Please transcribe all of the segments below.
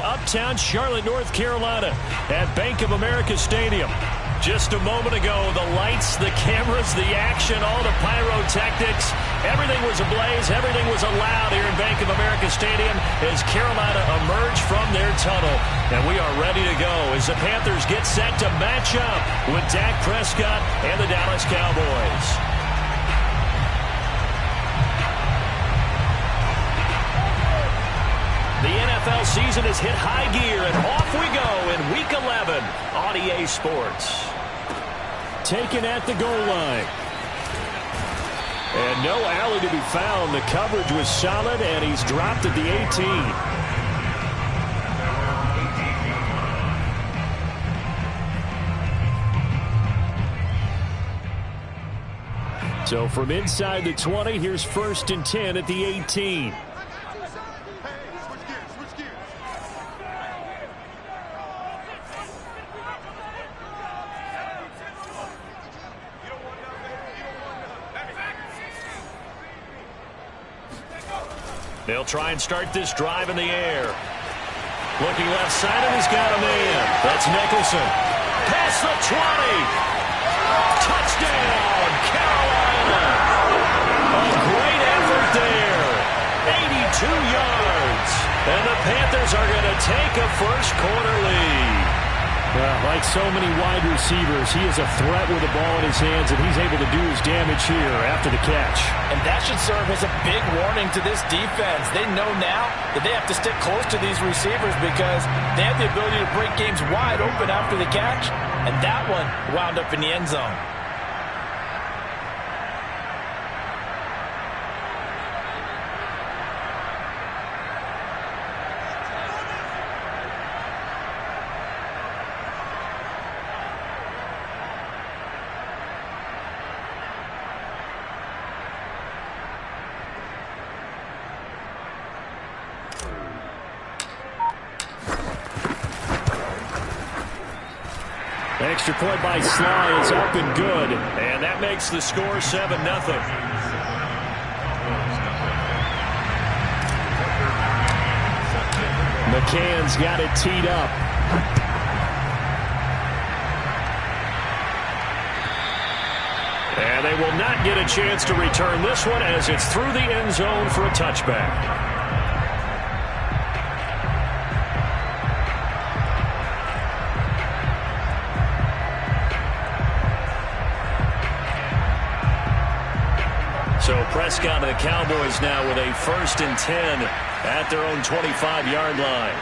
uptown Charlotte, North Carolina at Bank of America Stadium. Just a moment ago, the lights, the cameras, the action, all the pyrotechnics, everything was ablaze, everything was allowed here in Bank of America Stadium as Carolina emerged from their tunnel. And we are ready to go as the Panthers get set to match up with Dak Prescott and the Dallas Cowboys. The NFL season has hit high gear, and off we go in Week 11 on EA Sports. Taken at the goal line. And no alley to be found. The coverage was solid, and he's dropped at the 18. So from inside the 20, here's 1st and 10 at the 18. They'll try and start this drive in the air. Looking left side, and he's got a man. That's Nicholson. Past the 20. Touchdown, Carolina. A great effort there. 82 yards. And the Panthers are going to take a first-quarter lead. Well, like so many wide receivers, he is a threat with the ball in his hands, and he's able to do his damage here after the catch. And that should serve as a big warning to this defense. They know now that they have to stick close to these receivers because they have the ability to break games wide open after the catch, and that one wound up in the end zone. Extra point by Sly is up and good, and that makes the score 7-0. McCann's got it teed up. And they will not get a chance to return this one as it's through the end zone for a touchback. So Prescott and the Cowboys now with a 1st and 10 at their own 25-yard line.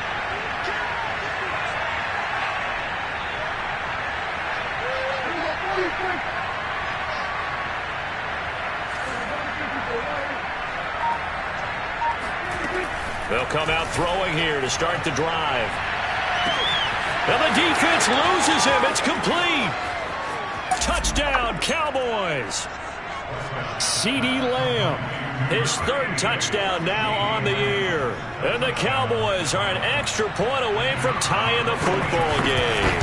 They'll come out throwing here to start the drive. And the defense loses him. It's complete. Touchdown, Cowboys. CeeDee Lamb, his 3rd touchdown now on the year. And the Cowboys are an extra point away from tying the football game.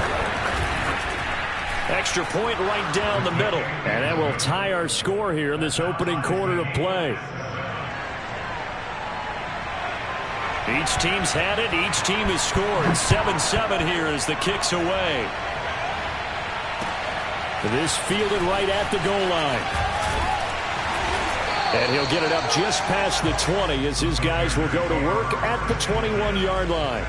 Extra point right down the middle. And that will tie our score here in this opening quarter of play. Each team's had it. Each team has scored. 7-7 here as the kick's away. This fielded right at the goal line. And he'll get it up just past the 20 as his guys will go to work at the 21-yard line.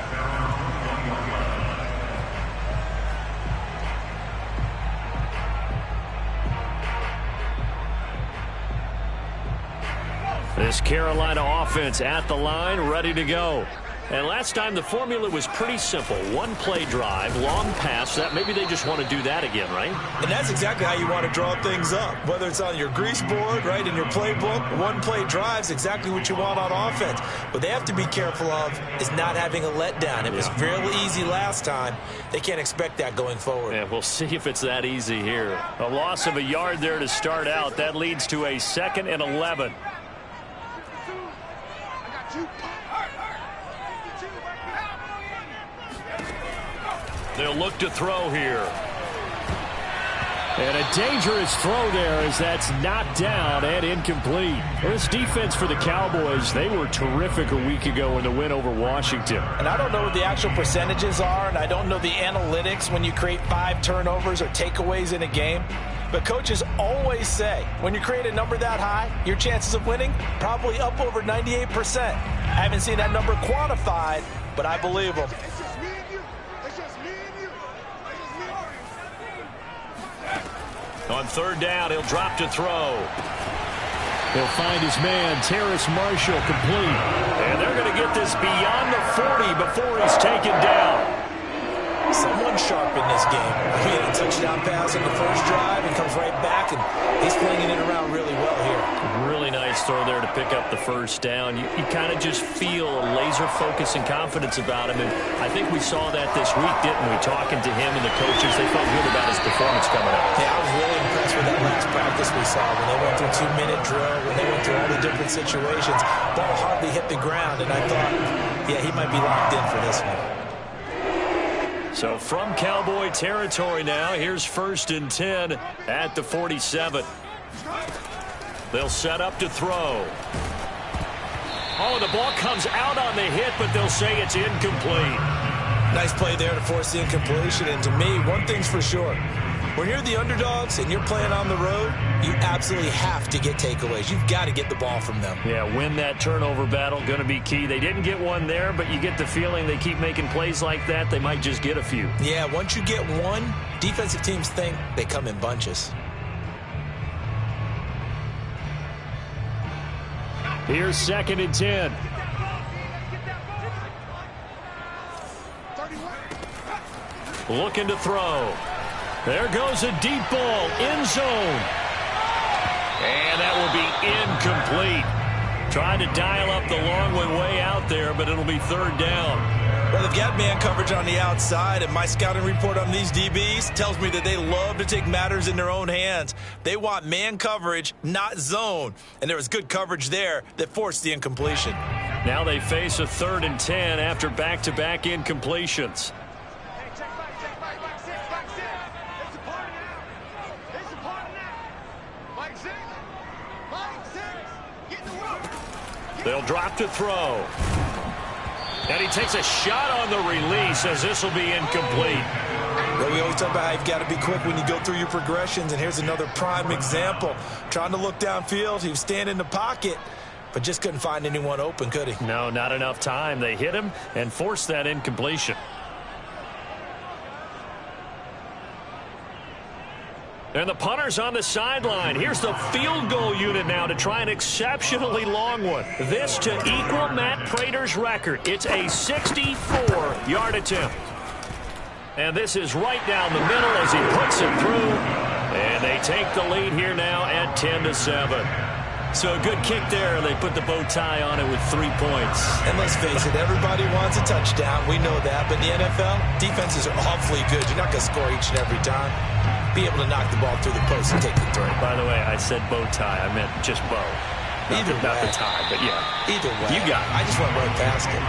This Carolina offense at the line, ready to go. And last time the formula was pretty simple. One play drive, long pass. That maybe they just want to do that again, right? And that's exactly how you want to draw things up. Whether it's on your grease board, right, in your playbook, one play drive's exactly what you want on offense. What they have to be careful of is not having a letdown. It was fairly easy last time. They can't expect that going forward. Yeah, we'll see if it's that easy here. A loss of a yard there to start out. That leads to a 2nd and 11. They'll look to throw here. And a dangerous throw there as that's knocked down and incomplete. This defense for the Cowboys, they were terrific a week ago in the win over Washington. And I don't know what the actual percentages are, and I don't know the analytics when you create 5 turnovers or takeaways in a game. But coaches always say, when you create a number that high, your chances of winning probably up over 98%. I haven't seen that number quantified, but I believe them. On third down, he'll drop to throw. He'll find his man, Terrace Marshall, complete. And they're going to get this beyond the 40 before he's taken down. Someone sharp in this game. He had a touchdown pass on the first drive and comes right back, and he's flinging it around really well here. Really nice throw there to pick up the first down. You kind of just feel a laser focus and confidence about him, and I think we saw that this week, didn't we? Talking to him and the coaches, they felt good about his performance coming up. Yeah, I was really impressed with that last practice we saw when they went through 2-minute drill, when they went through all the different situations. Ball hardly hit the ground, and I thought, yeah, he might be locked in for this one. So from Cowboy territory now, here's 1st and 10 at the 47. They'll set up to throw. Oh, the ball comes out on the hit, but they'll say it's incomplete. Nice play there to force the incompletion. And to me, one thing's for sure. When you're the underdogs and you're playing on the road, you absolutely have to get takeaways. You've got to get the ball from them. Yeah, win that turnover battle, going to be key. They didn't get one there, but you get the feeling they keep making plays like that, they might just get a few. Yeah, once you get one, defensive teams think they come in bunches. Here's 2nd and 10. Looking to throw. There goes a deep ball, end zone. And that will be incomplete. Trying to dial up the long one way out there, but it'll be 3rd down. Well, they've got man coverage on the outside, and my scouting report on these DBs tells me that they love to take matters in their own hands. They want man coverage, not zone. And there was good coverage there that forced the incompletion. Now they face a 3rd and 10 after back-to-back incompletions. They'll drop to throw. And he takes a shot on the release as this will be incomplete. Well, we always talk about how you've got to be quick when you go through your progressions, and here's another prime example. Trying to look downfield, he was standing in the pocket, but just couldn't find anyone open, could he? No, not enough time. They hit him and forced that incompletion. And the punter's on the sideline. Here's the field goal unit now to try an exceptionally long one. This to equal Matt Prater's record. It's a 64-yard attempt. And this is right down the middle as he puts it through. And they take the lead here now at 10-7. So a good kick there. They put the bow tie on it with 3 points. And let's face it, everybody wants a touchdown. We know that. But in the NFL, defenses are awfully good. You're not going to score each and every time. Be able to knock the ball through the post and take the throw. By the way, I said bow tie. I meant just bow. Either way. Not the tie, but yeah. Either way. You got it. I just went right past it.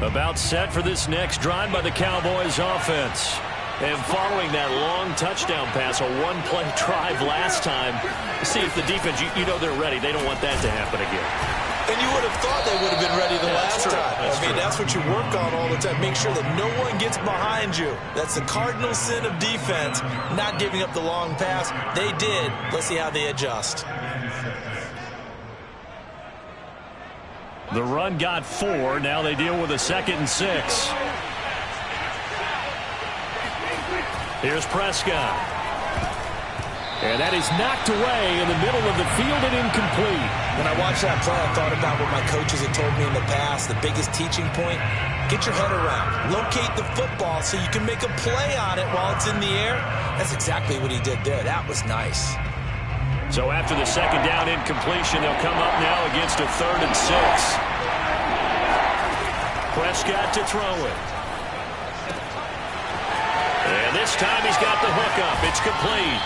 About set for this next drive by the Cowboys offense. And following that long touchdown pass, a one-play drive last time, see if the defense, you know they're ready. They don't want that to happen again. And you would have thought they would have been ready the last time. That's what you work on all the time. Make sure that no one gets behind you. That's the cardinal sin of defense, not giving up the long pass. They did. Let's see how they adjust. The run got 4. Now they deal with a 2nd and 6. Here's Prescott. And that is knocked away in the middle of the field and incomplete. When I watched that play, I thought about what my coaches had told me in the past. The biggest teaching point, get your head around. Locate the football so you can make a play on it while it's in the air. That's exactly what he did there. That was nice. So after the 2nd down incompletion, they'll come up now against a 3rd and 6. Prescott to throw it. And this time he's got the hook up. It's complete.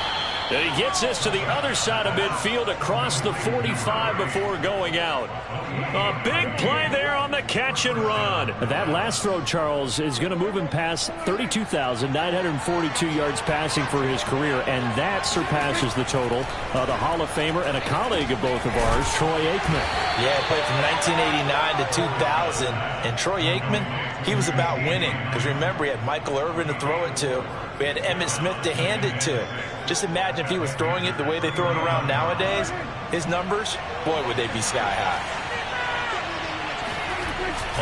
And he gets this to the other side of midfield across the 45 before going out. A big play there on the catch and run. That last throw, Charles, is going to move him past 32,942 yards passing for his career, and that surpasses the total of the Hall of Famer and a colleague of both of ours, Troy Aikman. Yeah, he played from 1989 to 2000, and Troy Aikman, he was about winning. Because remember, he had Michael Irvin to throw it to. We had Emmitt Smith to hand it to. Just imagine if he was throwing it the way they throw it around nowadays. His numbers, boy, would they be sky high.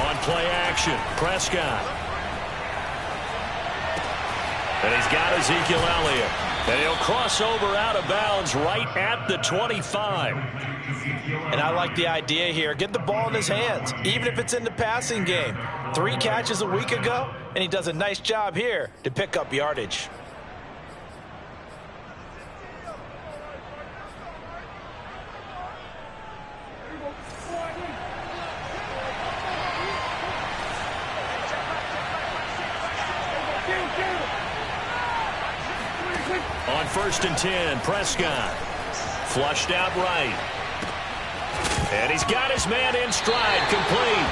On play action, Prescott. And he's got Ezekiel Elliott. And he'll cross over out of bounds right at the 25. And I like the idea here. Get the ball in his hands, even if it's in the passing game. 3 catches a week ago, and he does a nice job here to pick up yardage. On 1st and 10, Prescott. Flushed out right. And he's got his man in stride, complete.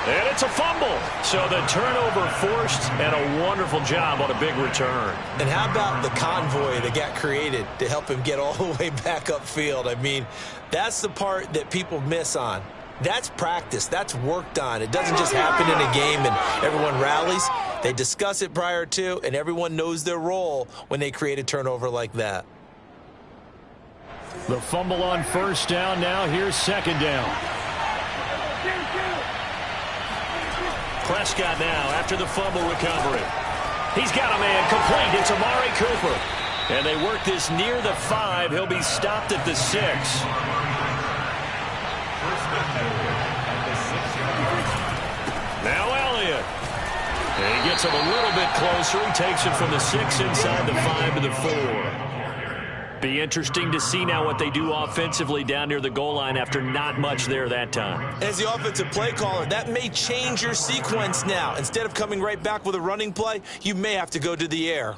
And it's a fumble. So the turnover forced, and a wonderful job on a big return. And how about the convoy that got created to help him get all the way back upfield? I mean, that's the part that people miss on. That's practice. That's worked on. It doesn't just happen in a game and everyone rallies. They discuss it prior to, and everyone knows their role when they create a turnover like that. The fumble on 1st down. Now here's 2nd down. Prescott now after the fumble recovery. He's got a man complete. It's Amari Cooper. And they work this near the 5. He'll be stopped at the 6. Now Elliott. And he gets him a little bit closer. He takes it from the 6 inside the 5 to the 4. Be interesting to see now what they do offensively down near the goal line after not much there that time. As the offensive play caller, that may change your sequence now. Instead of coming right back with a running play, you may have to go to the air.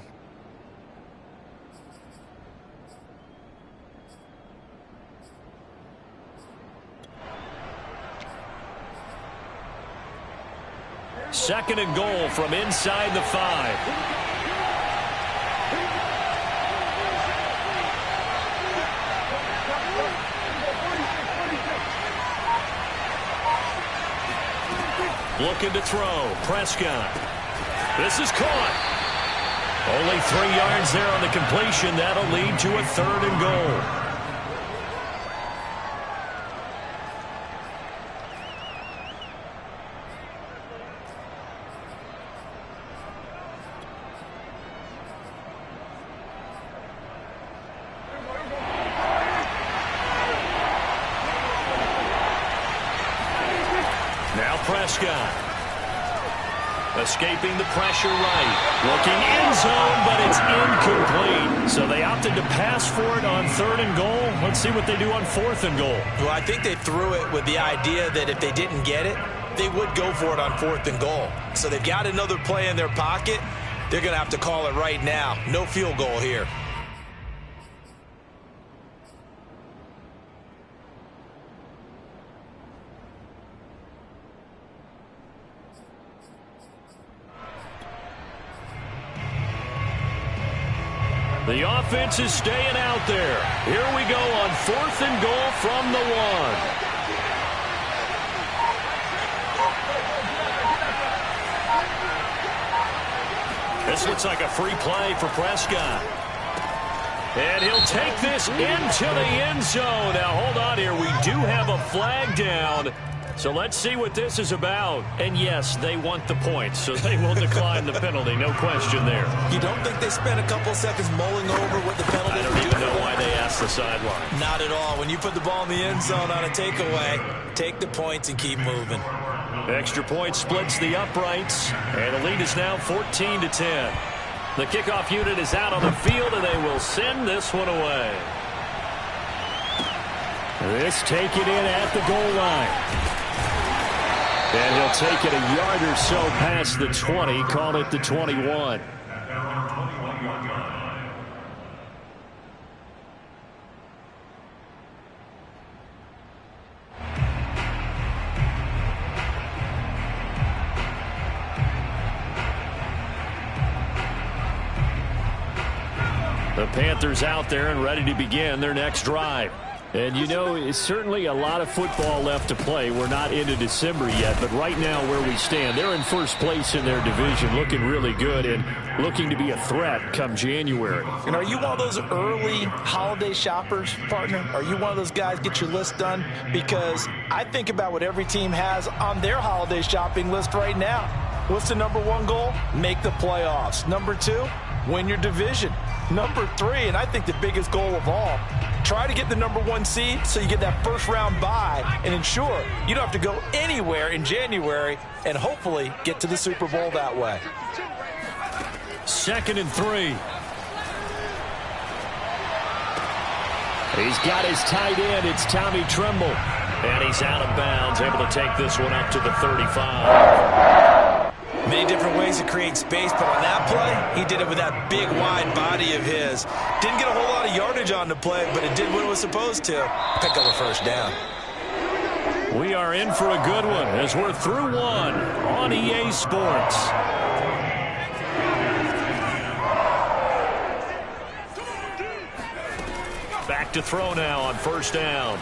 Second and goal from inside the 5. Looking to throw. Prescott. This is caught. Only 3 yards there on the completion. That'll lead to a 3rd and goal. Now Prescott. Escaping the pressure right. Looking end zone, but it's incomplete. So they opted to pass for it on 3rd and goal. Let's see what they do on 4th and goal. Well, I think they threw it with the idea that if they didn't get it, they would go for it on 4th and goal. So they've got another play in their pocket. They're going to have to call it right now. No field goal here. The offense is staying out there. Here we go on 4th and goal from the 1. This looks like a free play for Prescott. And he'll take this into the end zone. Now, hold on here. We do have a flag down. So let's see what this is about. And yes, they want the points, so they will decline the penalty. No question there. You don't think they spent a couple seconds mulling over what the penalty? I don't even know why they asked the sideline. Not at all. When you put the ball in the end zone on a takeaway, take the points and keep moving. Extra point splits the uprights, and the lead is now 14-10. The kickoff unit is out on the field, and they will send this one away. This take it in at the goal line. And he'll take it a yard or so past the 20, call it the 21. The Panthers out there and ready to begin their next drive. And, you know, it's certainly a lot of football left to play. We're not into December yet, but right now where we stand, they're in first place in their division, looking really good and looking to be a threat come January. And are you one of those early holiday shoppers, partner? Are you one of those guys get your list done? Because I think about what every team has on their holiday shopping list right now. What's the number one goal? Make the playoffs. Number two, win your division. Number three, and I think the biggest goal of all, try to get the number one seed so you get that first round bye and ensure you don't have to go anywhere in January and hopefully get to the Super Bowl that way. 2nd and 3. He's got his tight end. It's Tommy Tremble. And he's out of bounds, able to take this one up to the 35. Many different ways to create space, but on that play, he did it with that big, wide body of his. Didn't get a whole lot of yardage on the play, but it did what it was supposed to. Pick up a first down. We are in for a good one as we're through one on EA Sports. Back to throw now on first down.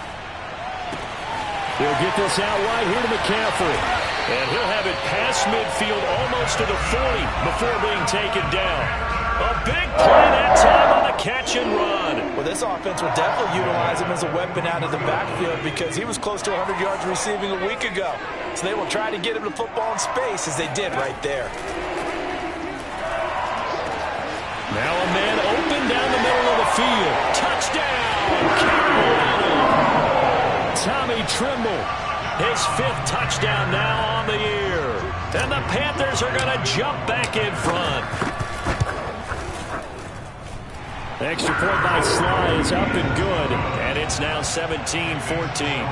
He'll get this out wide here to McCaffrey. And he'll have it past midfield almost to the 40 before being taken down. A big play that time on the catch and run. Well, this offense will definitely utilize him as a weapon out of the backfield because he was close to 100 yards receiving a week ago. So they will try to get him the football in space as they did right there. Now a man open down the middle of the field. Touchdown, Carolina. Tommy Tremble. His 5th touchdown now on the year. And the Panthers are going to jump back in front. Extra point by Sly is up and good. And it's now 17-14.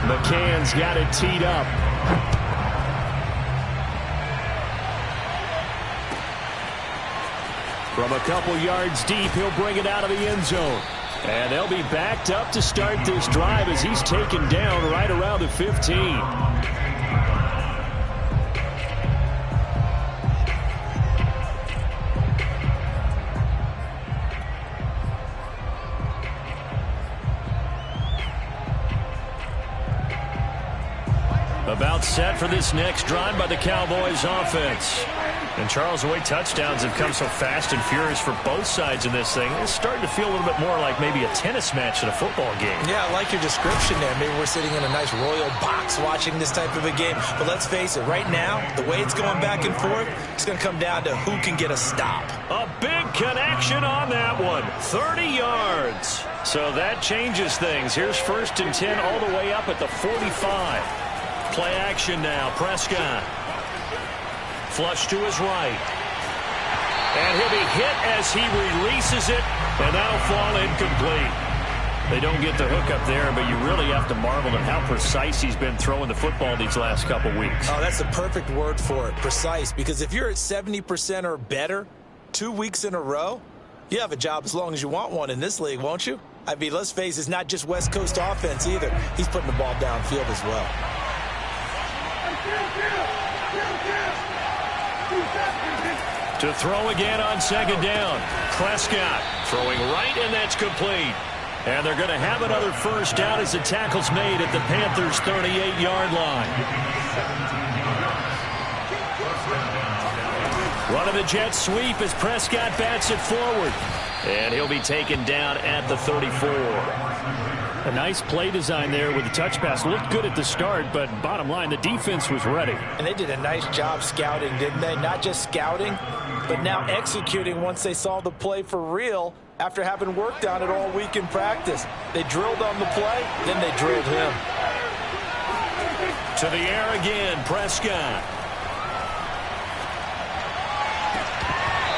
McCann's got it teed up. From a couple yards deep, he'll bring it out of the end zone. And they'll be backed up to start this drive as he's taken down right around the 15. About set for this next drive by the Cowboys offense. And Charles, the way touchdowns have come so fast and furious for both sides in this thing, it's starting to feel a little bit more like maybe a tennis match in a football game. Yeah, I like your description there. Maybe we're sitting in a nice royal box watching this type of a game. But let's face it, right now, the way it's going back and forth, it's going to come down to who can get a stop. A big connection on that one. 30 yards. So that changes things. Here's 1st and 10 all the way up at the 45. Play action now. Prescott. Flush to his right. And he'll be hit as he releases it, and that'll fall incomplete. They don't get the hook up there, but you really have to marvel at how precise he's been throwing the football these last couple weeks. Oh, that's the perfect word for it, precise, because if you're at 70% or better 2 weeks in a row, you have a job as long as you want one in this league, won't you? I mean, let's face it, it's not just West Coast offense either. He's putting the ball downfield as well. To throw again on 2nd down. Prescott throwing right, and that's complete. And they're going to have another first down as the tackle's made at the Panthers' 38-yard line. Running the jet sweep as Prescott bats it forward. And he'll be taken down at the 34. A nice play design there with the touch pass. Looked good at the start, but bottom line, the defense was ready. And they did a nice job scouting, didn't they? Not just scouting, but now executing once they saw the play for real after having worked on it all week in practice. They drilled on the play, then they drilled him. To the air again, Prescott.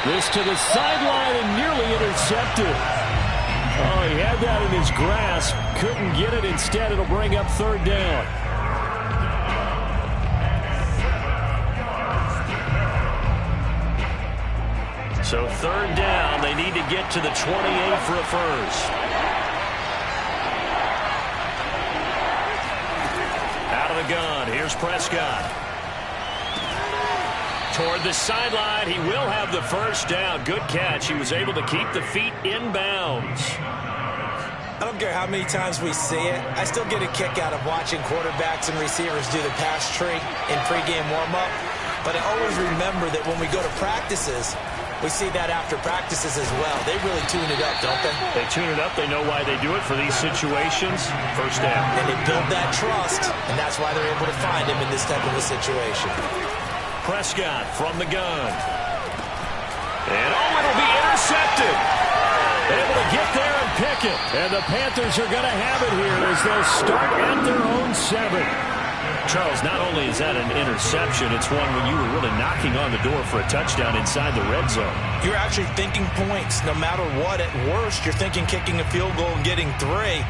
This to the sideline and nearly intercepted. Oh, he had that in his grasp. Couldn't get it. Instead, it'll bring up 3rd down. So 3rd down, they need to get to the 28 for a first. Out of the gun, here's Prescott. toward the sideline. He will have the first down. Good catch. He was able to keep the feet in bounds. I don't care how many times we see it. I still get a kick out of watching quarterbacks and receivers do the pass tree in pregame warm-up. But I always remember that when we go to practices, we see that after practices as well. They really tune it up, don't they? They tune it up. They know why they do it for these situations. First down. And they build that trust, and that's why they're able to find him in this type of a situation. Prescott from the gun. And, it'll be intercepted. Able to get there and pick it. And the Panthers are going to have it here as they'll start at their own 7. Charles, not only is that an interception, it's one when you were really knocking on the door for a touchdown inside the red zone. You're actually thinking points no matter what. At worst, you're thinking kicking a field goal and getting 3.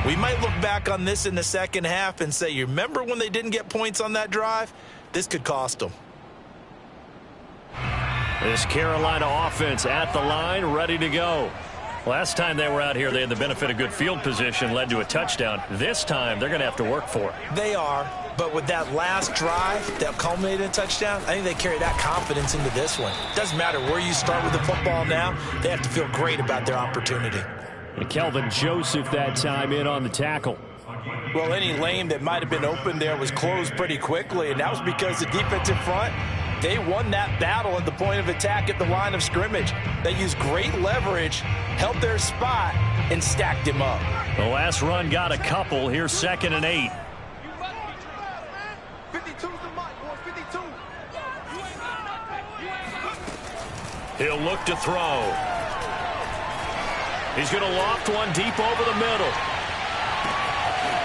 We might look back on this in the second half and say, you remember when they didn't get points on that drive? This could cost them. This Carolina offense at the line, ready to go. Last time they were out here, they had the benefit of good field position, led to a touchdown. This time, they're going to have to work for it. They are, but with that last drive that culminated in a touchdown, I think they carry that confidence into this one. Doesn't matter where you start with the football now, they have to feel great about their opportunity. And Kelvin Joseph that time in on the tackle. Well, any lane that might have been open there was closed pretty quickly, and that was because the defensive front, they won that battle at the point of attack at the line of scrimmage. They used great leverage, held their spot, and stacked him up. The last run got a couple. Here's 2nd and 8. He'll look to throw. He's going to loft one deep over the middle.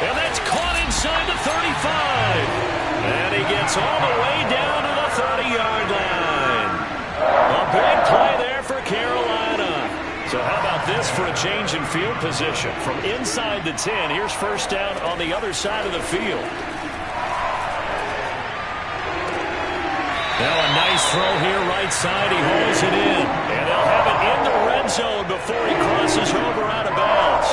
And that's caught inside the 35. And he gets all the way down to the 30-yard line. A big play there for Carolina. So how about this for a change in field position? From inside the 10, here's first down on the other side of the field. Now a nice throw here right side. He hauls it in. And they'll have it in the red zone before he crosses over out of bounds.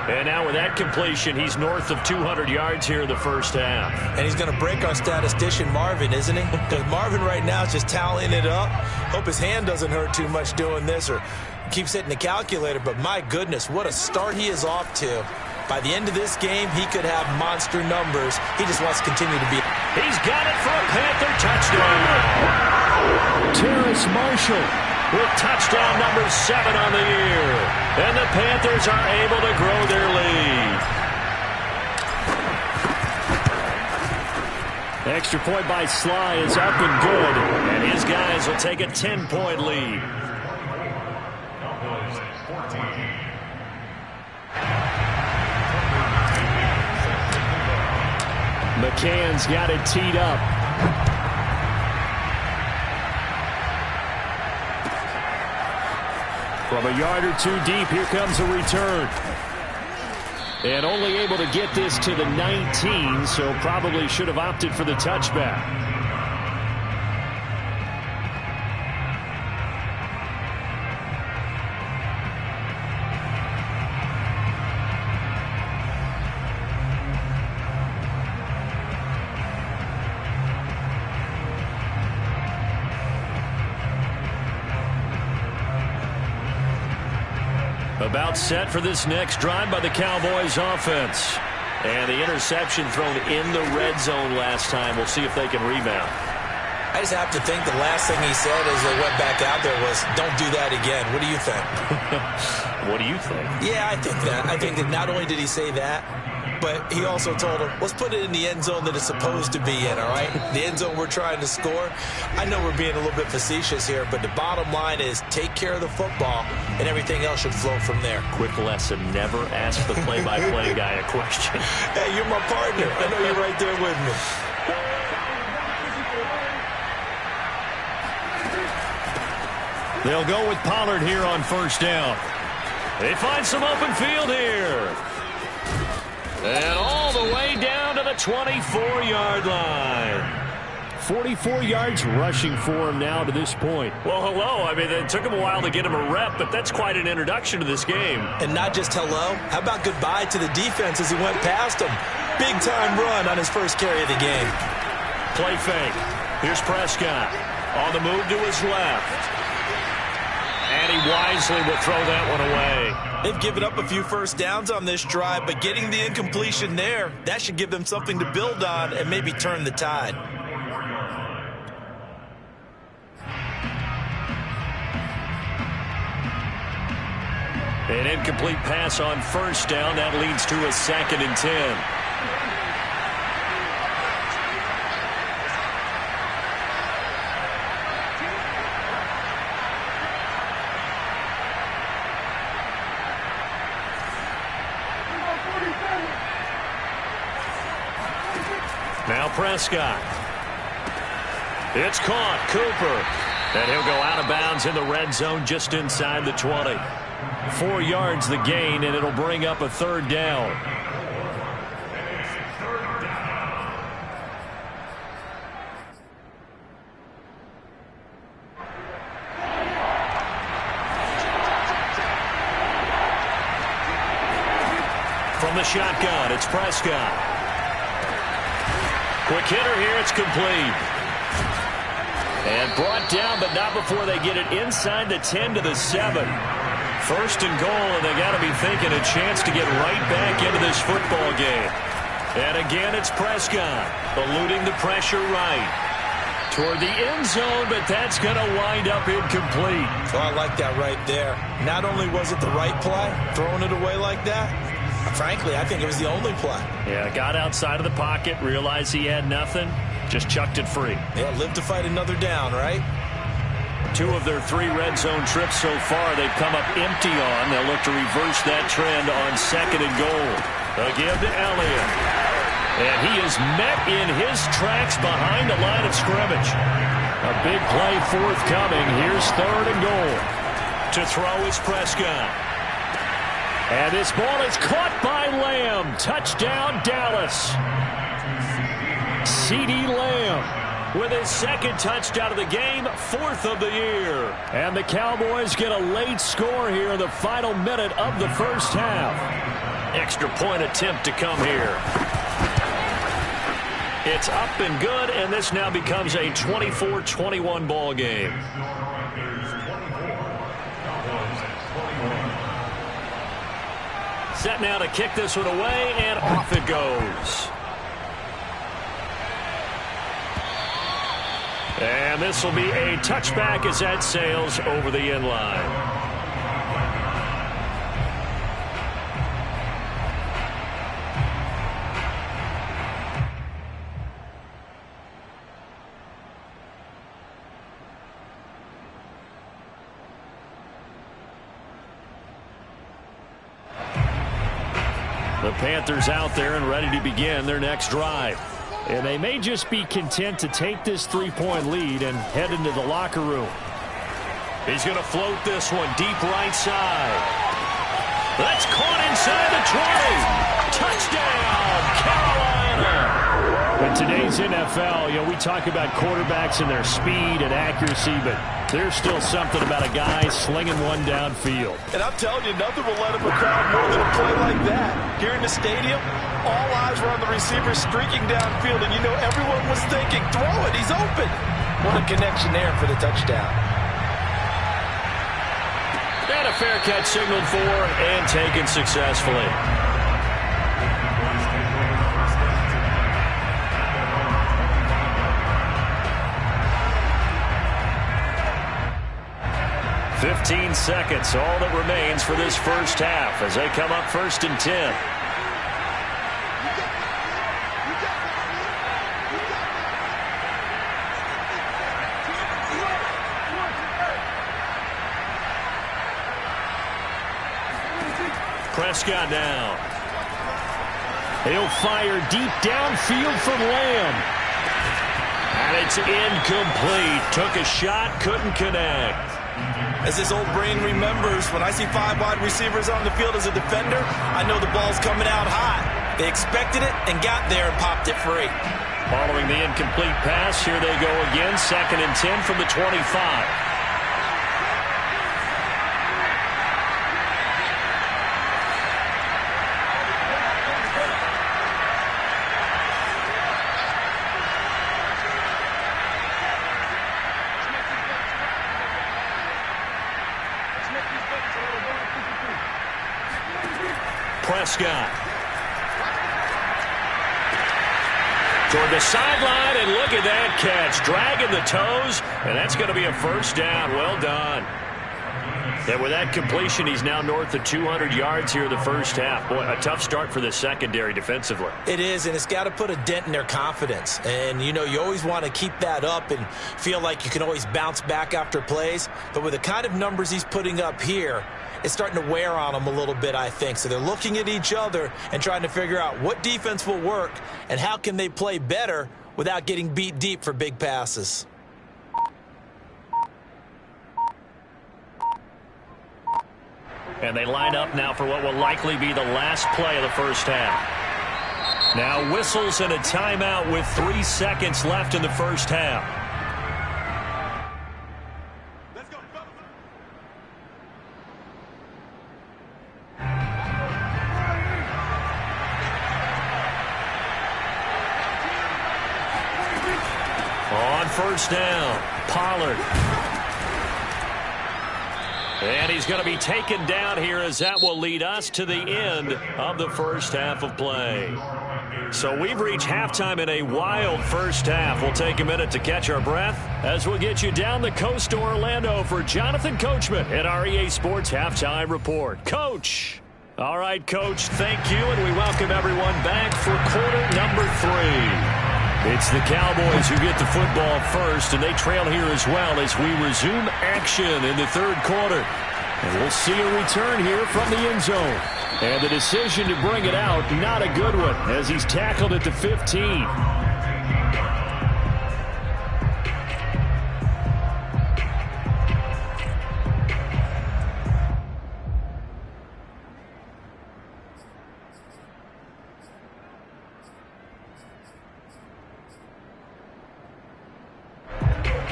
And now with that completion, he's north of 200 yards here in the first half. And he's going to break our statistician Marvin, isn't he? Because Marvin right now is just tallying it up. Hope his hand doesn't hurt too much doing this or keeps hitting the calculator. But my goodness, what a start he is off to. By the end of this game, he could have monster numbers. He just wants to continue to be. He's got it for a Panther touchdown. Terrace Marshall with touchdown number 7 on the year. And the Panthers are able to grow their lead. Extra point by Sly is up and good. And his guys will take a 10-point lead. McCann's got it teed up. From a yard or 2 deep, here comes a return. And only able to get this to the 19, so probably should have opted for the touchback. About set for this next drive by the Cowboys offense. And the interception thrown in the red zone last time. We'll see if they can rebound. I just have to think the last thing he said as they went back out there was, don't do that again. What do you think? What do you think? Yeah, I think that. I think that not only did he say that, but he also told him, let's put it in the end zone that it's supposed to be in, all right? The end zone we're trying to score. I know we're being a little bit facetious here, but the bottom line is take care of the football, and everything else should flow from there. Quick lesson, never ask the play-by-play guy a question. Hey, you're my partner. I know you're right there with me. They'll go with Pollard here on first down. They find some open field here. And all the way down to the 24-yard line. 44 yards rushing for him now to this point. Well, hello. I mean, it took him a while to get him a rep, but that's quite an introduction to this game. And not just hello. How about goodbye to the defense as he went past him? Big-time run on his first carry of the game. Play fake. Here's Prescott on the move to his left. And he wisely will throw that one away. They've given up a few first downs on this drive, but getting the incompletion there, that should give them something to build on and maybe turn the tide. An incomplete pass on first down. That leads to a 2nd and 10. Now Prescott. It's caught. Cooper. And he'll go out of bounds in the red zone just inside the 20. 4 yards the gain, and it'll bring up a 3rd down. From the shotgun, it's Prescott. Quick hitter here, it's complete. And brought down, but not before they get it inside the 10 to the 7. 1st and goal, and they got to be thinking a chance to get right back into this football game. And again, it's Prescott, eluding the pressure right. Toward the end zone, but that's going to wind up incomplete. So I like that right there. Not only was it the right play, throwing it away like that, frankly, I think it was the only play. Yeah, got outside of the pocket, realized he had nothing, just chucked it free. Yeah, live to fight another down, right? 2 of their 3 red zone trips so far they've come up empty on. They'll look to reverse that trend on 2nd and goal. Again to Elliott. And he is met in his tracks behind the line of scrimmage. A big play forthcoming. Here's 3rd and goal. To throw is Prescott. And this ball is caught by Lamb. Touchdown, Dallas. CeeDee Lamb with his 2nd touchdown of the game, 4th of the year. And the Cowboys get a late score here in the final minute of the first half. Extra point attempt to come here. It's up and good, and this now becomes a 24-21 ball game. Set now to kick this one away, and off it goes. And this will be a touchback as that sails over the end line. The Panthers out there and ready to begin their next drive. And they may just be content to take this 3-point lead and head into the locker room. He's going to float this one deep right side. That's caught inside the 20. Touchdown, Carolina. In today's NFL, we talk about quarterbacks and their speed and accuracy, but there's still something about a guy slinging one downfield. And I'm telling you, nothing will let him a crowd more than a play like that. Here in the stadium, all eyes were on the receiver streaking downfield, and everyone was thinking, throw it, he's open. What a connection there for the touchdown. And a fair catch signaled for and taken successfully. "15 seconds, all that remains for this first half as they come up 1st and 10. Prescott now. He'll fire deep downfield from Lamb. And it's incomplete. Took a shot, couldn't connect. As this old brain remembers, when I see 5 wide receivers on the field as a defender, I know the ball's coming out high. They expected it and got there and popped it free. Following the incomplete pass, here they go again. 2nd and 10 from the 25. Prescott. Toward the sideline, and look at that catch. Dragging the toes, and that's going to be a first down. Well done. And with that completion, he's now north of 200 yards here in the first half. Boy, a tough start for the secondary defensively. It is, and it's got to put a dent in their confidence. And, you know, you always want to keep that up and feel like you can always bounce back after plays. But with the kind of numbers he's putting up here, it's starting to wear on them a little bit, I think. So they're looking at each other and trying to figure out what defense will work and how can they play better without getting beat deep for big passes. And they line up now for what will likely be the last play of the first half. Now whistles and a timeout with 3 seconds left in the first half. Let's go. On first down, Pollard. And he's going to be taken down here as that will lead us to the end of the first half of play. So we've reached halftime in a wild first half. We'll take a minute to catch our breath as we'll get you down the coast to Orlando for Jonathan Coachman at our EA Sports Halftime Report. Coach. All right, Coach, thank you, and we welcome everyone back for quarter number 3. It's the Cowboys who get the football first, and they trail here as well as we resume action in the third quarter. And we'll see a return here from the end zone. And the decision to bring it out, not a good one, as he's tackled at the 15.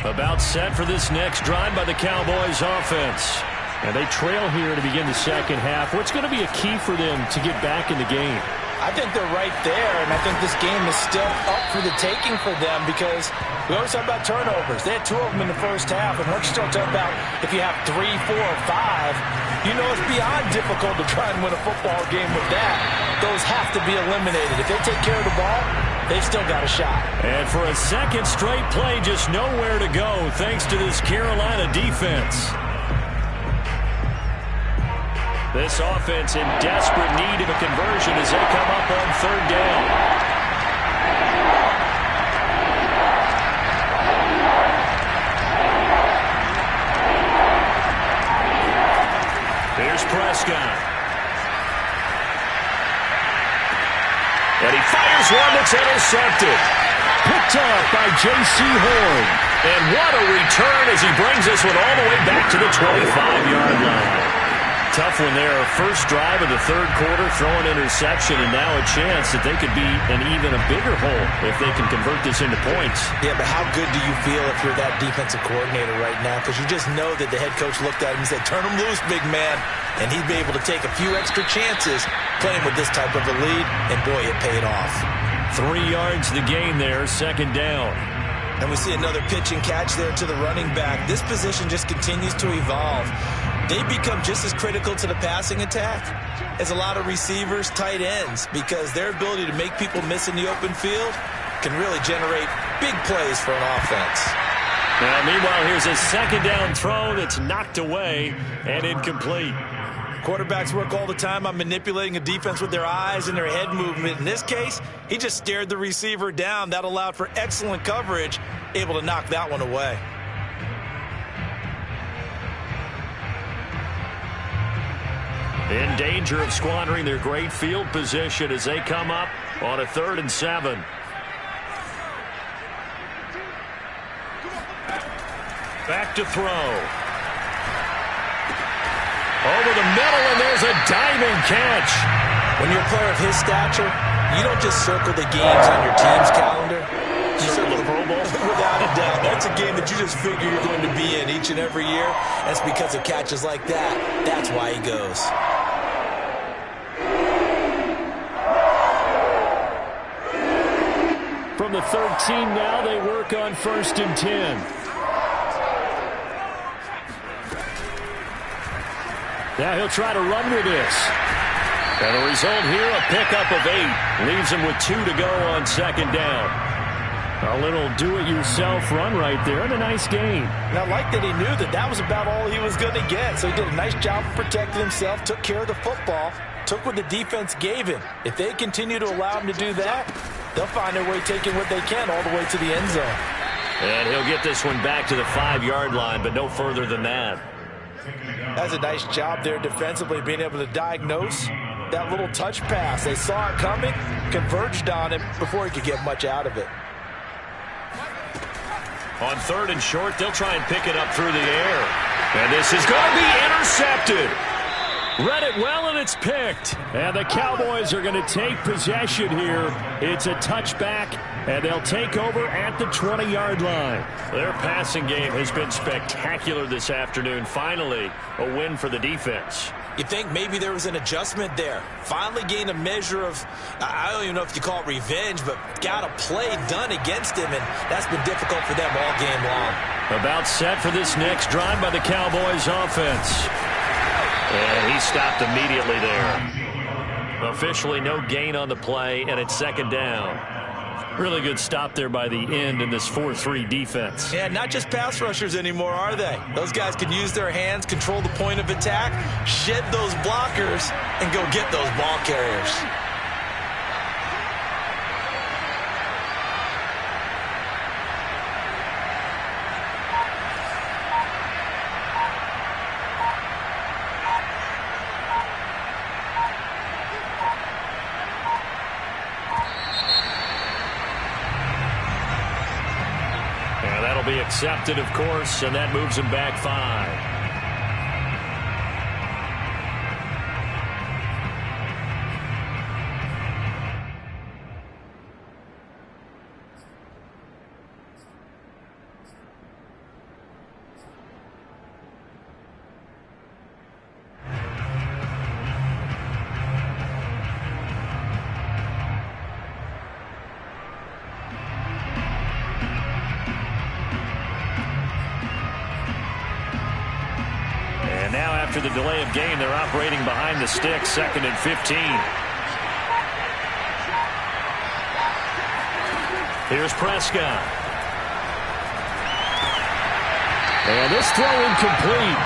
About set for this next drive by the Cowboys offense. And they trail here to begin the second half. What's going to be a key for them to get back in the game? I think they're right there, and I think this game is still up for the taking for them because we always talk about turnovers. They had 2 of them in the first half, and once you start talking about if you have 3, 4, or 5, you know it's beyond difficult to try and win a football game with that. Those have to be eliminated. If they take care of the ball, they've still got a shot. And for a second straight play, just nowhere to go thanks to this Carolina defense. This offense in desperate need of a conversion as they come up on third down. Here's Prescott. And he fires one that's intercepted. Picked up by J.C. Horn. And what a return as he brings this one all the way back to the 25-yard line. Tough one there. First drive of the third quarter, throwing interception, and now a chance that they could be in even a bigger hole if they can convert this into points. Yeah, but how good do you feel if you're that defensive coordinator right now? Because you just know that the head coach looked at him and said, turn him loose, big man. And he'd be able to take a few extra chances playing with this type of a lead, and boy, it paid off. 3 yards the gain there, second down. And we see another pitch and catch there to the running back. This position just continues to evolve. They become just as critical to the passing attack as a lot of receivers, tight ends, because their ability to make people miss in the open field can really generate big plays for an offense. Now, meanwhile, here's a second down throw that's knocked away and incomplete. Quarterbacks work all the time on manipulating a defense with their eyes and their head movement. In this case, he just stared the receiver down. That allowed for excellent coverage, able to knock that one away. In danger of squandering their great field position as they come up on a 3rd and 7. Back to throw. Over the middle, and there's a diving catch. When you're a player of his stature, you don't just circle the games on your team's calendar. You circle the Pro Bowl. Without a doubt. That's a game that you just figure you're going to be in each and every year. That's because of catches like that. That's why he goes. From the 13 now, they work on 1st and 10. Now he'll try to run with this. And the result here, a pickup of 8. Leaves him with 2 to go on second down. A little do-it-yourself run right there and a nice gain. And I like that he knew that that was about all he was going to get. So he did a nice job of protecting himself, took care of the football, took what the defense gave him. If they continue to allow him to do that, they'll find their way taking what they can all the way to the end zone. And he'll get this one back to the 5-yard line, but no further than that. That's a nice job there defensively, being able to diagnose that little touch pass. They saw it coming, converged on him before he could get much out of it. On 3rd and short, they'll try and pick it up through the air. And this is going to be intercepted. Read it well, and it's picked. And the Cowboys are going to take possession here. It's a touchback, and they'll take over at the 20-yard line. Their passing game has been spectacular this afternoon. Finally, a win for the defense. You think maybe there was an adjustment there. Finally gained a measure of, I don't even know if you call it revenge, but got a play done against him, and that's been difficult for them all game long. About set for this next drive by the Cowboys offense. And he stopped immediately there. Officially no gain on the play, and it's second down. Really good stop there by the end in this 4-3 defense. Yeah, not just pass rushers anymore, are they? Those guys can use their hands, control the point of attack, shed those blockers, and go get those ball carriers. Be accepted, of course, and that moves him back 5. After the delay of game, they're operating behind the sticks, 2nd and 15. Here's Prescott. And this throw incomplete.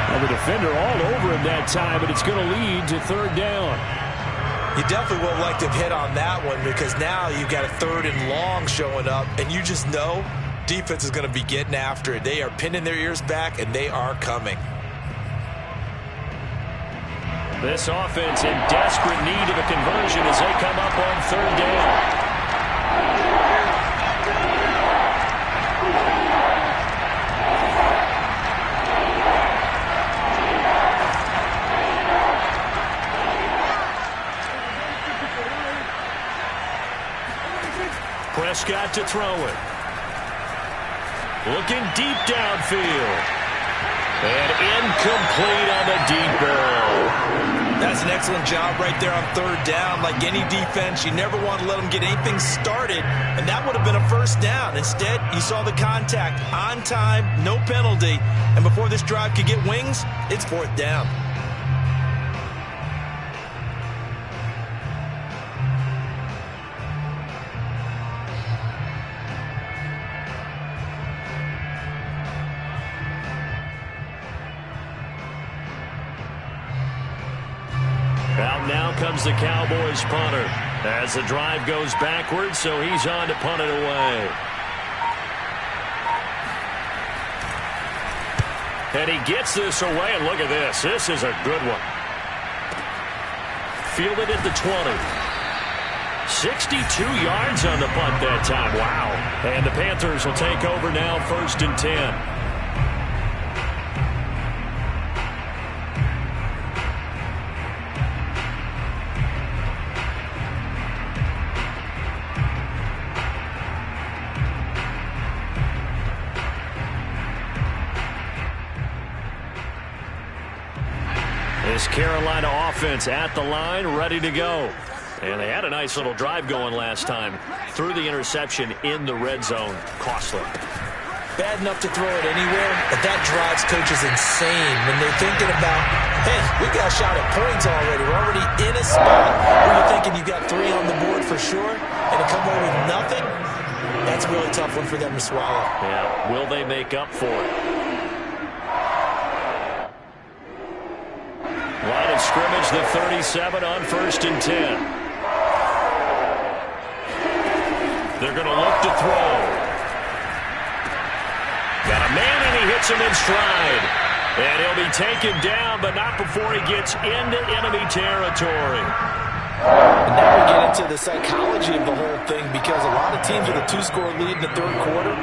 And the defender all over him that time, but it's going to lead to 3rd down. You definitely would have liked to have hit on that one, because now you've got a 3rd and long showing up, and you just know defense is going to be getting after it. They are pinning their ears back, and they are coming. This offense in desperate need of a conversion as they come up on 3rd down. Prescott to throw it. Looking deep downfield. And incomplete on the deep ball. That's an excellent job right there on 3rd down. Like any defense, you never want to let them get anything started, and that would have been a 1st down. Instead, you saw the contact on time, no penalty, and before this drive could get wings, it's 4th down. Out now comes the Cowboys punter as the drive goes backwards, so he's on to punt it away. And he gets this away, and look at this. This is a good one. Fielded at the 20. 62 yards on the punt that time. Wow. And the Panthers will take over now, 1st and 10. This Carolina offense at the line, ready to go. And they had a nice little drive going last time. Threw the interception in the red zone. Costly. bad enough to throw it anywhere, but that drives coaches insane when they're thinking about, hey, we got a shot at points already. We're already in a spot where you're thinking you got 3 on the board for sure, and to come away with nothing, that's a really tough one for them to swallow. Yeah, will they make up for it? Line of scrimmage, the 37 on 1st and 10. They're going to look to throw. Got a man, and he hits him in stride. And he'll be taken down, but not before he gets into enemy territory. And now we get into the psychology of the whole thing, because a lot of teams with a 2-score lead in the 3rd quarter,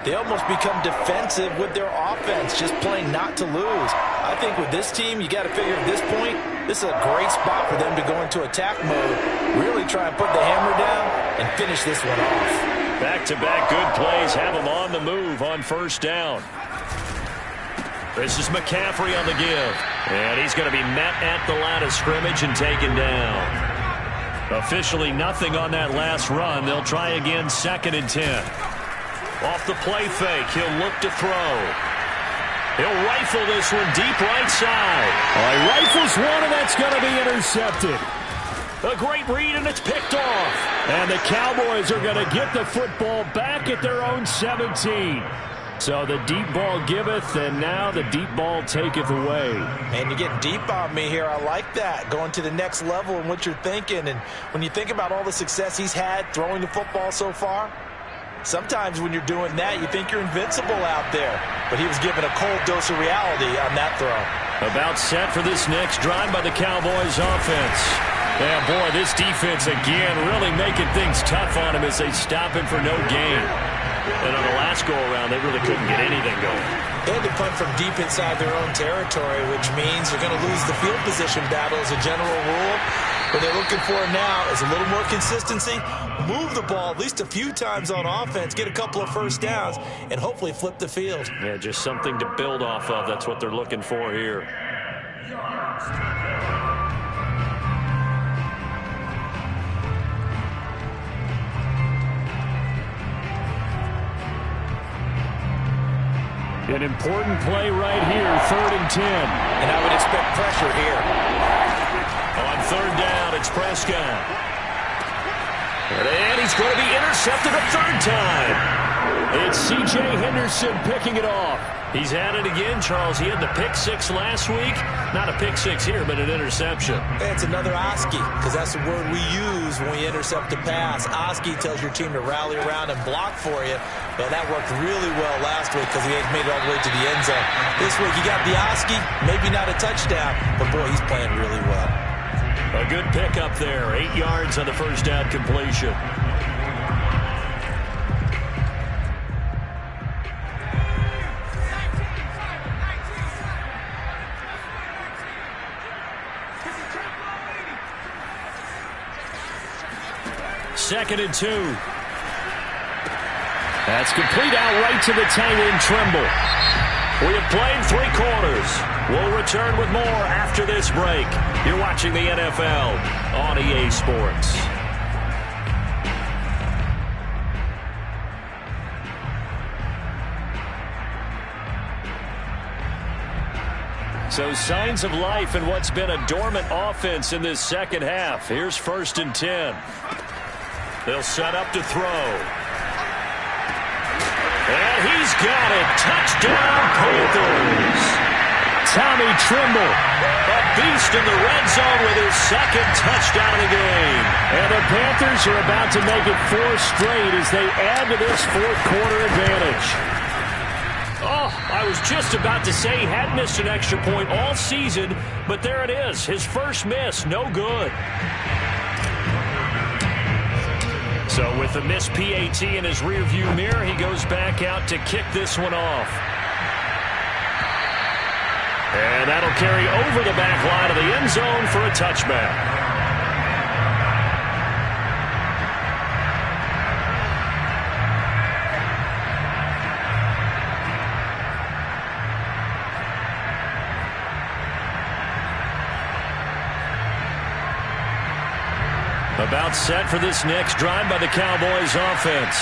they almost become defensive with their offense, just playing not to lose. I think with this team, you got to figure at this point, this is a great spot for them to go into attack mode, really try and put the hammer down and finish this one off. Back-to-back good plays have them on the move on 1st down. This is McCaffrey on the give. And he's going to be met at the line of scrimmage and taken down. Officially nothing on that last run. They'll try again 2nd and 10. Off the play fake, he'll look to throw. He'll rifle this one deep right side. He rifles one, and that's going to be intercepted. A great read, and it's picked off. And the Cowboys are going to get the football back at their own 17. So the deep ball giveth, and now the deep ball taketh away. Man, you're getting deep on me here. I like that. Going to the next level in what you're thinking. And when you think about all the success he's had throwing the football so far, sometimes when you're doing that, you think you're invincible out there. But he was given a cold dose of reality on that throw. About set for this next drive by the Cowboys offense. Yeah, boy, this defense again really making things tough on him as they stop him for no gain. And on the last go-around, they really couldn't get anything going. They had to punt from deep inside their own territory, which means you're going to lose the field position battle as a general rule. What they're looking for now is a little more consistency, move the ball at least a few times on offense, get a couple of 1st downs, and hopefully flip the field. Yeah, just something to build off of. That's what they're looking for here. An important play right here, 3rd and 10. And I would expect pressure here. On 3rd down, it's Prescott. And he's going to be intercepted a 3rd time. It's C.J. Henderson picking it off. He's had it again, Charles. He had the pick 6 last week. Not a pick 6 here, but an interception. It's another Oski, because that's the word we use when we intercept a pass. Oski tells your team to rally around and block for you. But that worked really well last week because he made it all the way to the end zone. This week, he got the Oski, maybe not a touchdown, but boy, he's playing really well. A good pickup there. 8 yards on the 1st down completion. Second and 2. That's complete out right to the tight end, Trimble. We have played 3 quarters. We'll return with more after this break. You're watching the NFL on EA Sports. So signs of life in what's been a dormant offense in this second half. Here's 1st and 10. They'll set up to throw. And he's got it. Touchdown, Panthers. Tommy Trimble. A beast in the red zone with his 2nd touchdown of the game. And the Panthers are about to make it 4 straight as they add to this 4th quarter advantage. Oh, I was just about to say he hadn't missed an extra point all season, but there it is. His first miss, no good. So with the missed PAT in his rearview mirror, he goes back out to kick this one off. And that'll carry over the back line of the end zone for a touchback. About set for this next drive by the Cowboys offense.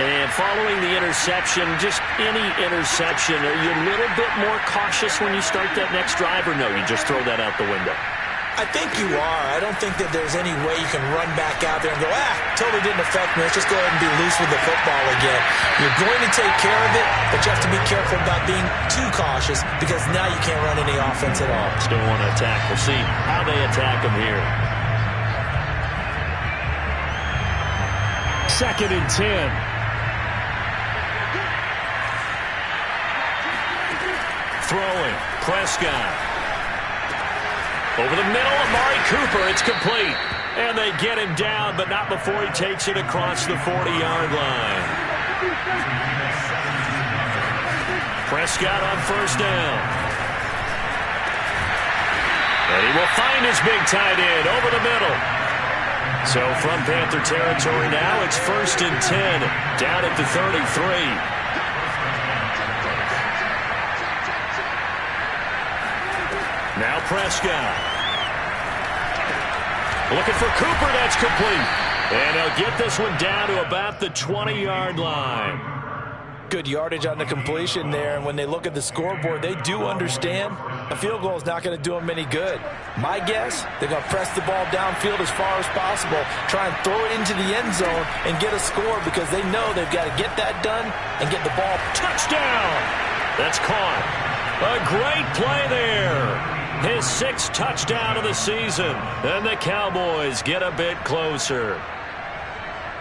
And following the interception, just any interception, are you a little bit more cautious when you start that next drive, or no, you just throw that out the window? I think you are. I don't think that there's any way you can run back out there and go, totally didn't affect me. Let's just go ahead and be loose with the football again. You're going to take care of it, but you have to be careful about being too cautious because now you can't run any offense at all. Still want to attack. We'll see how they attack them here. 2nd and 10. Throwing, Prescott. Over the middle, Amari Cooper, it's complete. And they get him down, but not before he takes it across the 40-yard line. Prescott on 1st down. And he will find his big tight end over the middle. So from Panther territory now, it's 1st and 10, down at the 33. Now Prescott. Looking for Cooper, that's complete. And he'll get this one down to about the 20-yard line. Good yardage on the completion there, and when they look at the scoreboard, they do understand a field goal is not going to do them any good. My guess, they're going to press the ball downfield as far as possible, try and throw it into the end zone and get a score because they know they've got to get that done and get the ball. Touchdown! That's caught. A great play there. His 6th touchdown of the season, and the Cowboys get a bit closer.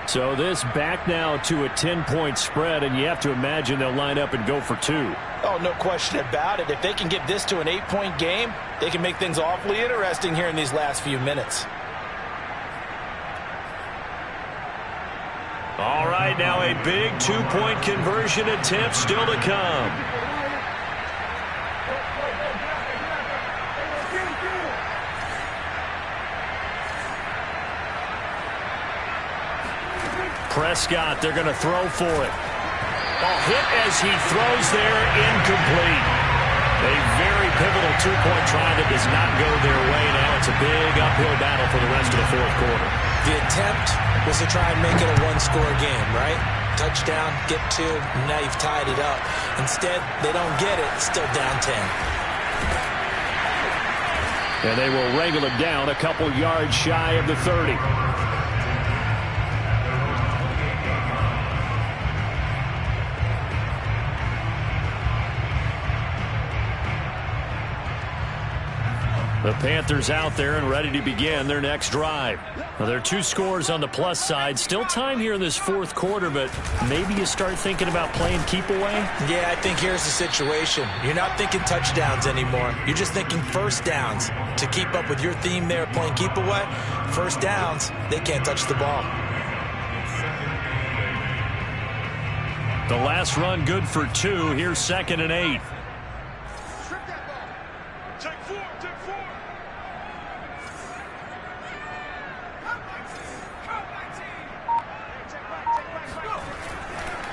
So this back now to a 10-point spread, and you have to imagine they'll line up and go for 2. Oh, no question about it. If they can get this to an 8-point game, they can make things awfully interesting here in these last few minutes. All right, now a big 2-point conversion attempt still to come. Prescott, they're going to throw for it. Hit as he throws there, incomplete. A very pivotal 2-point try that does not go their way now. It's a big uphill battle for the rest of the 4th quarter. The attempt was to try and make it a 1-score game, right? Touchdown, get 2, and now you've tied it up. Instead, they don't get it, still down 10. And they will wrangle it down a couple yards shy of the 30. The Panthers out there and ready to begin their next drive. Well, there are 2 scores on the plus side. Still time here in this 4th quarter, but maybe you start thinking about playing keep away? Yeah, I think here's the situation. You're not thinking touchdowns anymore. You're just thinking 1st downs. To keep up with your theme there, playing keep away, 1st downs, they can't touch the ball. The last run good for 2. Here's 2nd and 8.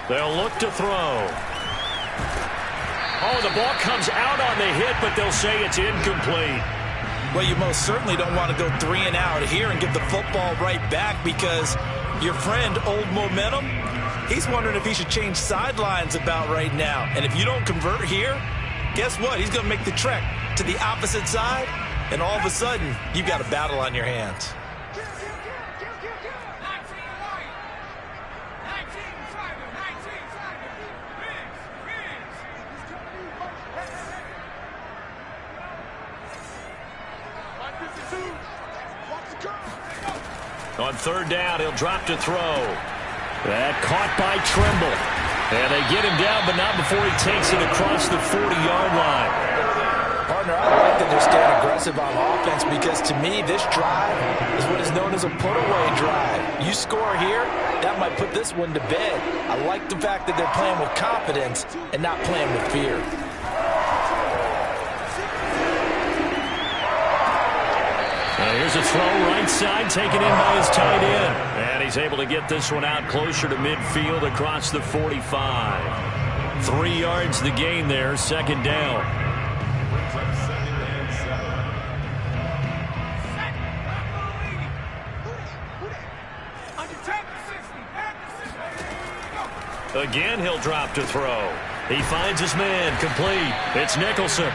They'll look to throw. Oh, the ball comes out on the hit, but they'll say it's incomplete. Well, you most certainly don't want to go 3 and out here and give the football right back because your friend, Old Momentum, he's wondering if he should change sidelines about right now. And if you don't convert here, guess what? He's going to make the trek to the opposite side, and all of a sudden, you've got a battle on your hands. On 3rd down, he'll drop to throw. That caught by Trimble. And they get him down, but not before he takes it across the 40-yard line. Partner, I like that they're staying aggressive on offense because to me, this drive is what is known as a put-away drive. You score here, that might put this one to bed. I like the fact that they're playing with confidence and not playing with fear. And here's a throw right side taken in by his tight end. And he's able to get this one out closer to midfield across the 45. 3 yards the gain there, 2nd down. Again, he'll drop to throw. He finds his man, complete. It's Nicholson.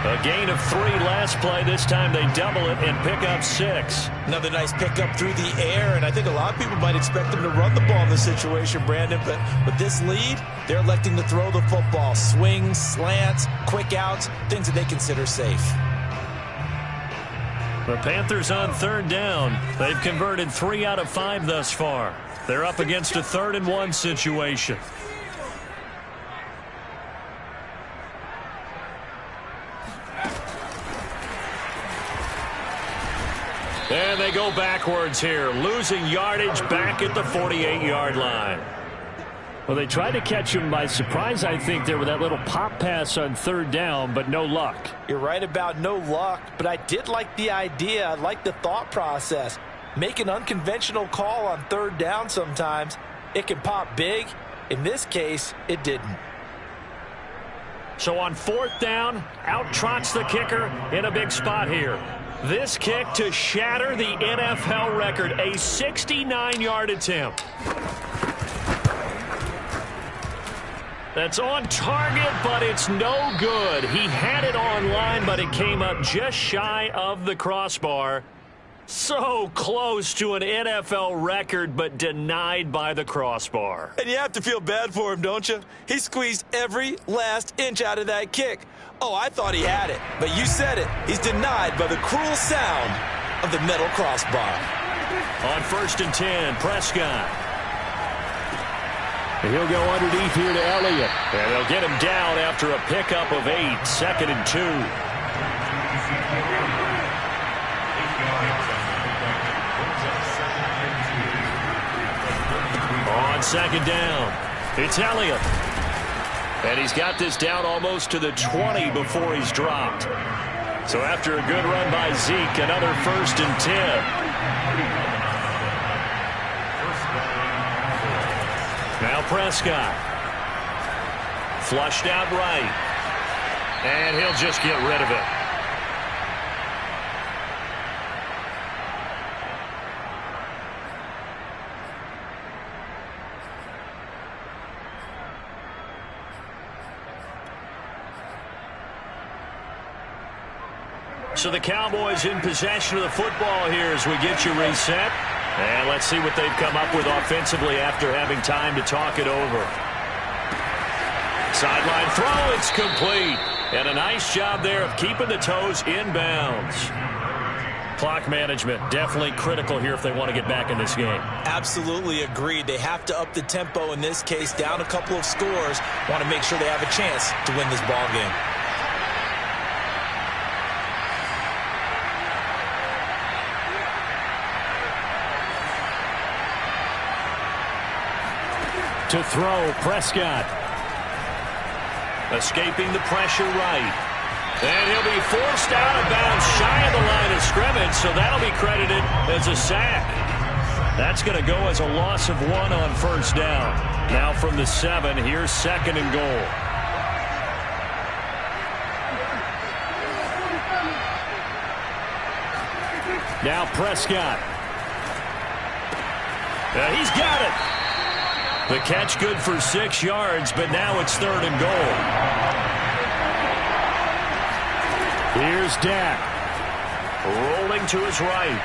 A gain of 3 last play. This time they double it and pick up 6. Another nice pickup through the air, and I think a lot of people might expect them to run the ball in this situation, Brandon, but with this lead, they're electing to throw the football. Swings, slants, quick outs, things that they consider safe. The Panthers on 3rd down. They've converted 3 out of 5 thus far. They're up against a 3rd and 1 situation. And they go backwards here, losing yardage back at the 48-yard line. Well, they tried to catch him by surprise, I think, there with that little pop pass on 3rd down, but no luck. You're right about no luck, but I did like the idea. I like the thought process. Make an unconventional call on 3rd down sometimes. It can pop big. In this case, it didn't. So on 4th down, out trots the kicker in a big spot here. This kick to shatter the NFL record, a 69-yard attempt. That's on target, but it's no good. He had it on line, but it came up just shy of the crossbar. So close to an NFL record, but denied by the crossbar. And you have to feel bad for him, don't you? He squeezed every last inch out of that kick. Oh, I thought he had it, but you said it. He's denied by the cruel sound of the metal crossbar. On 1st and 10, Prescott. And he'll go underneath here to Elliott. And they'll get him down after a pickup of 8, 2nd and 2. On 2nd down, it's Elliott. And he's got this down almost to the 20 before he's dropped. So after a good run by Zeke, another 1st and 10. Now Prescott. Flushed out right. And he'll just get rid of it. So the Cowboys in possession of the football here as we get you reset. And let's see what they've come up with offensively after having time to talk it over. Sideline throw, it's complete. And a nice job there of keeping the toes in bounds. Clock management, definitely critical here if they want to get back in this game. Absolutely agreed. They have to up the tempo in this case, down a couple of scores. Want to make sure they have a chance to win this ball game. To throw, Prescott. Escaping the pressure right. And he'll be forced out of bounds shy of the line of scrimmage, so that'll be credited as a sack. That's going to go as a loss of 1 on 1st down. Now from the 7, here's 2nd and goal. Now Prescott. He's got it. The catch good for 6 yards, but now it's 3rd and goal. Here's Dak. Rolling to his right.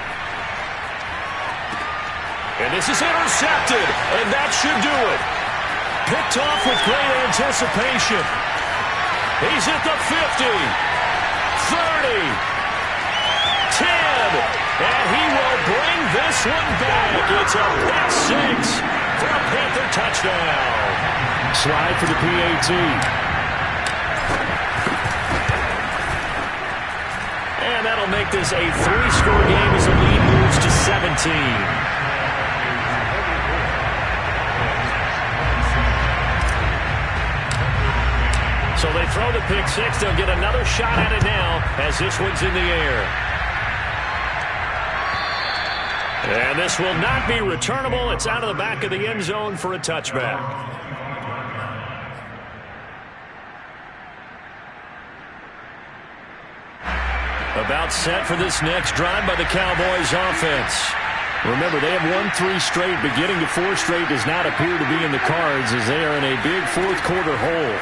And this is intercepted, and that should do it. Picked off with great anticipation. He's at the 50, 30, 10, and he will bring this one back. It's a pick 6 for a Panther touchdown. Slide for the PAT. And that'll make this a 3-score game as the lead moves to 17. So they throw the pick 6. They'll get another shot at it now as this one's in the air. And this will not be returnable. It's out of the back of the end zone for a touchback. About set for this next drive by the Cowboys offense. Remember, they have won 3 straight, but getting to 4 straight does not appear to be in the cards as they are in a big fourth quarter hole.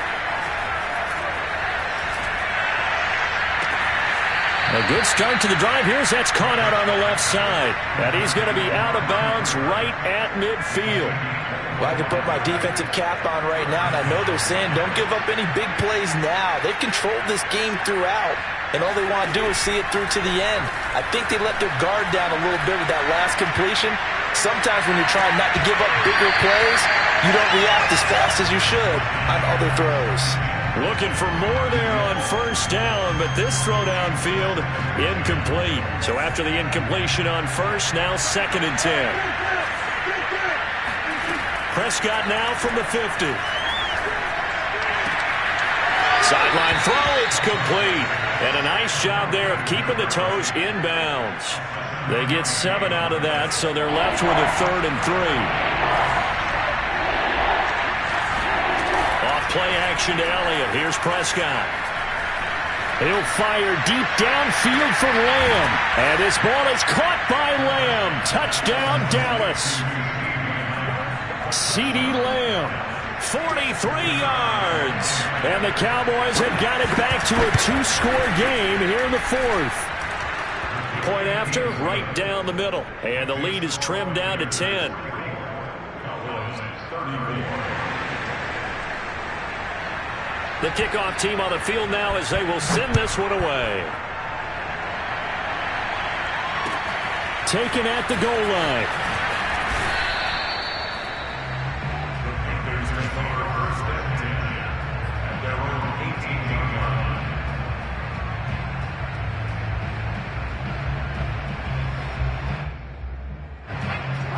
A good start to the drive. Here's that's caught out on the left side. And he's going to be out of bounds right at midfield. Well, I can put my defensive cap on right now, and I know they're saying don't give up any big plays now. They've controlled this game throughout, and all they want to do is see it through to the end. I think they let their guard down a little bit with that last completion. Sometimes when you're trying not to give up bigger plays, you don't react as fast as you should on other throws. Looking for more there on first down, but this throw downfield incomplete. So after the incompletion on first, now 2nd and 10. Prescott now from the 50. Sideline throw, it's complete. And a nice job there of keeping the toes inbounds. They get 7 out of that, so they're left with a 3rd and 3. Play action to Elliott. Here's Prescott. He'll fire deep downfield for Lamb. And his ball is caught by Lamb. Touchdown, Dallas. CeeDee Lamb, 43 yards. And the Cowboys have got it back to a 2-score game here in the 4th. Point after, right down the middle. And the lead is trimmed down to 10. The kickoff team on the field now as they will send this one away. Taken at the goal line.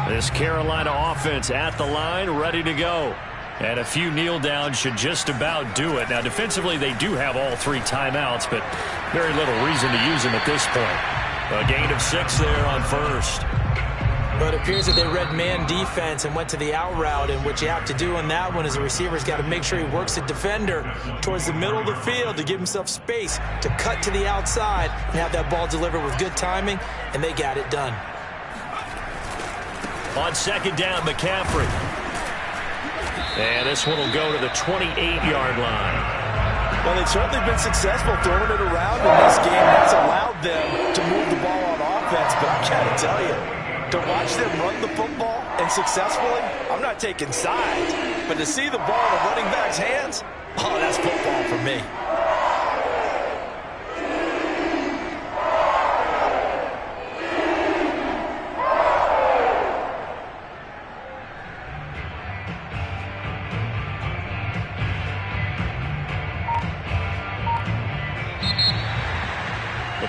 This Carolina offense at the line, ready to go. And a few kneel downs should just about do it. Now, defensively, they do have all 3 timeouts, but very little reason to use them at this point. A gain of 6 there on first. But it appears that they read man defense and went to the out route, and what you have to do on that one is the receiver's got to make sure he works the defender towards the middle of the field to give himself space to cut to the outside and have that ball delivered with good timing, and they got it done. On 2nd down, McCaffrey. And this one will go to the 28-yard line. Well, they've certainly been successful throwing it around in this game. That's allowed them to move the ball on offense. But I got to tell you, to watch them run the football and successfully, I'm not taking sides. But to see the ball in a running back's hands, oh, that's football for me.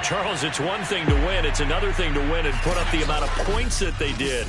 Charles, it's one thing to win. It's another thing to win and put up the amount of points that they did.